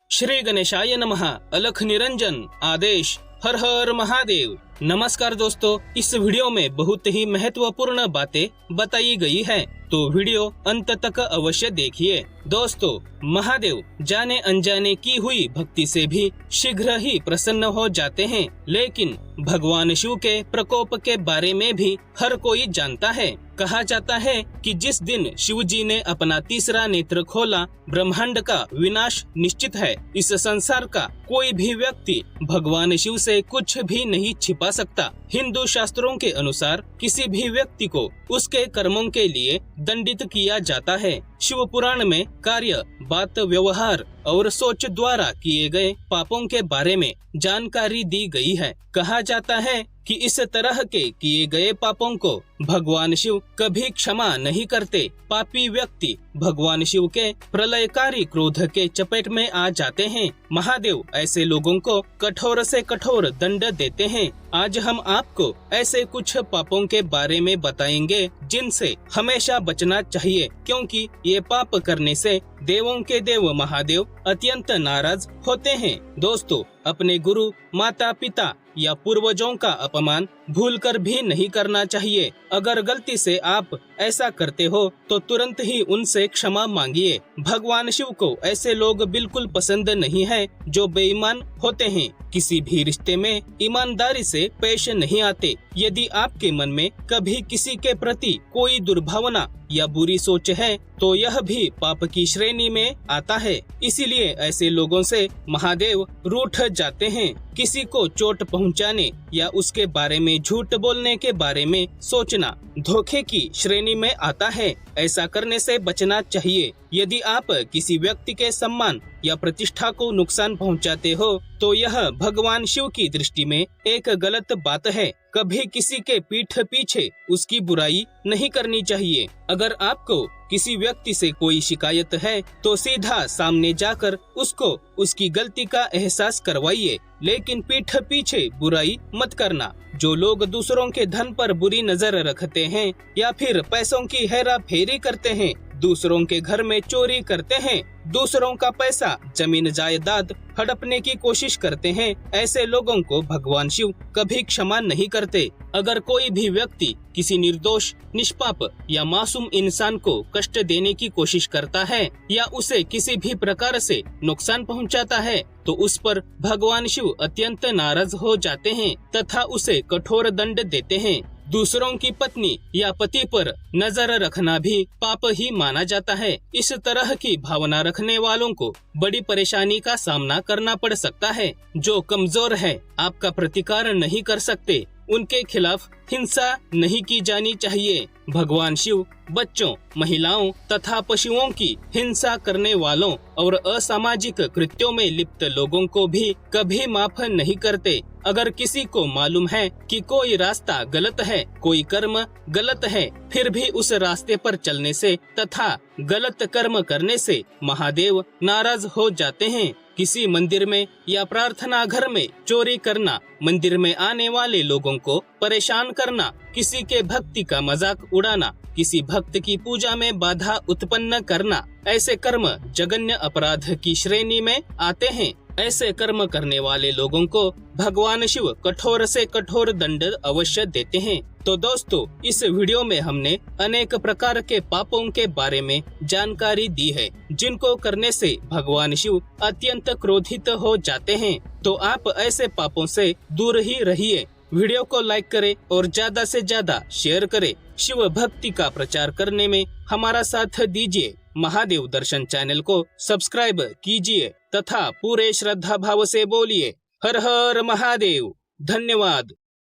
श्री गणेशाय नमः। अलख निरंजन आदेश। हर हर महादेव। नमस्कार दोस्तों, इस वीडियो में बहुत ही महत्वपूर्ण बातें बताई गई है, तो वीडियो अंत तक अवश्य देखिए। दोस्तों, महादेव जाने अनजाने की हुई भक्ति से भी शीघ्र ही प्रसन्न हो जाते हैं, लेकिन भगवान शिव के प्रकोप के बारे में भी हर कोई जानता है। कहा जाता है कि जिस दिन शिव जी ने अपना तीसरा नेत्र खोला, ब्रह्मांड का विनाश निश्चित है। इस संसार का कोई भी व्यक्ति भगवान शिव से कुछ भी नहीं छिपा सकता। हिंदू शास्त्रों के अनुसार किसी भी व्यक्ति को उसके कर्मों के लिए दंडित किया जाता है। शिव पुराण में कार्य, बात, व्यवहार और सोच द्वारा किए गए पापों के बारे में जानकारी दी गई है। कहा जाता है कि इस तरह के किए गए पापों को भगवान शिव कभी क्षमा नहीं करते। पापी व्यक्ति भगवान शिव के प्रलयकारी क्रोध के चपेट में आ जाते हैं। महादेव ऐसे लोगों को कठोर से कठोर दंड देते हैं। आज हम आपको ऐसे कुछ पापों के बारे में बताएंगे जिनसे हमेशा बचना चाहिए, क्योंकि ये पाप करने से देवों के देव महादेव अत्यंत नाराज होते हैं। दोस्तों, अपने गुरु, माता पिता या पूर्वजों का अपमान भूलकर भी नहीं करना चाहिए। अगर गलती से आप ऐसा करते हो तो तुरंत ही उनसे क्षमा मांगिए। भगवान शिव को ऐसे लोग बिल्कुल पसंद नहीं है जो बेईमान होते हैं, किसी भी रिश्ते में ईमानदारी से पेश नहीं आते। यदि आपके मन में कभी किसी के प्रति कोई दुर्भावना या बुरी सोच है तो यह भी पाप की श्रेणी में आता है। इसीलिए ऐसे लोगों से महादेव रूठ जाते हैं। किसी को चोट पहुंचाने या उसके बारे में झूठ बोलने के बारे में सोचना धोखे की श्रेणी में आता है। ऐसा करने से बचना चाहिए। यदि आप किसी व्यक्ति के सम्मान या प्रतिष्ठा को नुकसान पहुंचाते हो तो यह भगवान शिव की दृष्टि में एक गलत बात है। कभी किसी के पीठ पीछे उसकी बुराई नहीं करनी चाहिए। अगर आपको किसी व्यक्ति से कोई शिकायत है तो सीधा सामने जाकर उसको उसकी गलती का एहसास करवाइए, लेकिन पीठ पीछे बुराई मत करना। जो लोग दूसरों के धन पर बुरी नजर रखते हैं या फिर पैसों की हेरा फेरी करते हैं, दूसरों के घर में चोरी करते हैं, दूसरों का पैसा, जमीन जायदाद हड़पने की कोशिश करते हैं, ऐसे लोगों को भगवान शिव कभी क्षमा नहीं करते। अगर कोई भी व्यक्ति किसी निर्दोष, निष्पाप या मासूम इंसान को कष्ट देने की कोशिश करता है या उसे किसी भी प्रकार से नुकसान पहुंचाता है तो उस पर भगवान शिव अत्यंत नाराज हो जाते हैं तथा उसे कठोर दंड देते हैं। दूसरों की पत्नी या पति पर नजर रखना भी पाप ही माना जाता है। इस तरह की भावना रखने वालों को बड़ी परेशानी का सामना करना पड़ सकता है। जो कमजोर है, आपका प्रतिकार नहीं कर सकते, उनके खिलाफ हिंसा नहीं की जानी चाहिए। भगवान शिव बच्चों, महिलाओं तथा पशुओं की हिंसा करने वालों और असामाजिक कृत्यों में लिप्त लोगों को भी कभी माफ नहीं करते। अगर किसी को मालूम है कि कोई रास्ता गलत है, कोई कर्म गलत है, फिर भी उस रास्ते पर चलने से तथा गलत कर्म करने से महादेव नाराज हो जाते हैं। किसी मंदिर में या प्रार्थना घर में चोरी करना, मंदिर में आने वाले लोगों को परेशान करना, किसी के भक्ति का मजाक उड़ाना, किसी भक्त की पूजा में बाधा उत्पन्न करना, ऐसे कर्म जघन्य अपराध की श्रेणी में आते हैं। ऐसे कर्म करने वाले लोगों को भगवान शिव कठोर से कठोर दंड अवश्य देते हैं। तो दोस्तों, इस वीडियो में हमने अनेक प्रकार के पापों के बारे में जानकारी दी है, जिनको करने से भगवान शिव अत्यंत क्रोधित हो जाते हैं। तो आप ऐसे पापों से दूर ही रहिए। वीडियो को लाइक करें और ज्यादा से ज्यादा शेयर करें। शिव भक्ति का प्रचार करने में हमारा साथ दीजिए। महादेव दर्शन चैनल को सब्सक्राइब कीजिए तथा पूरे श्रद्धा भाव से बोलिए हर हर महादेव। धन्यवाद।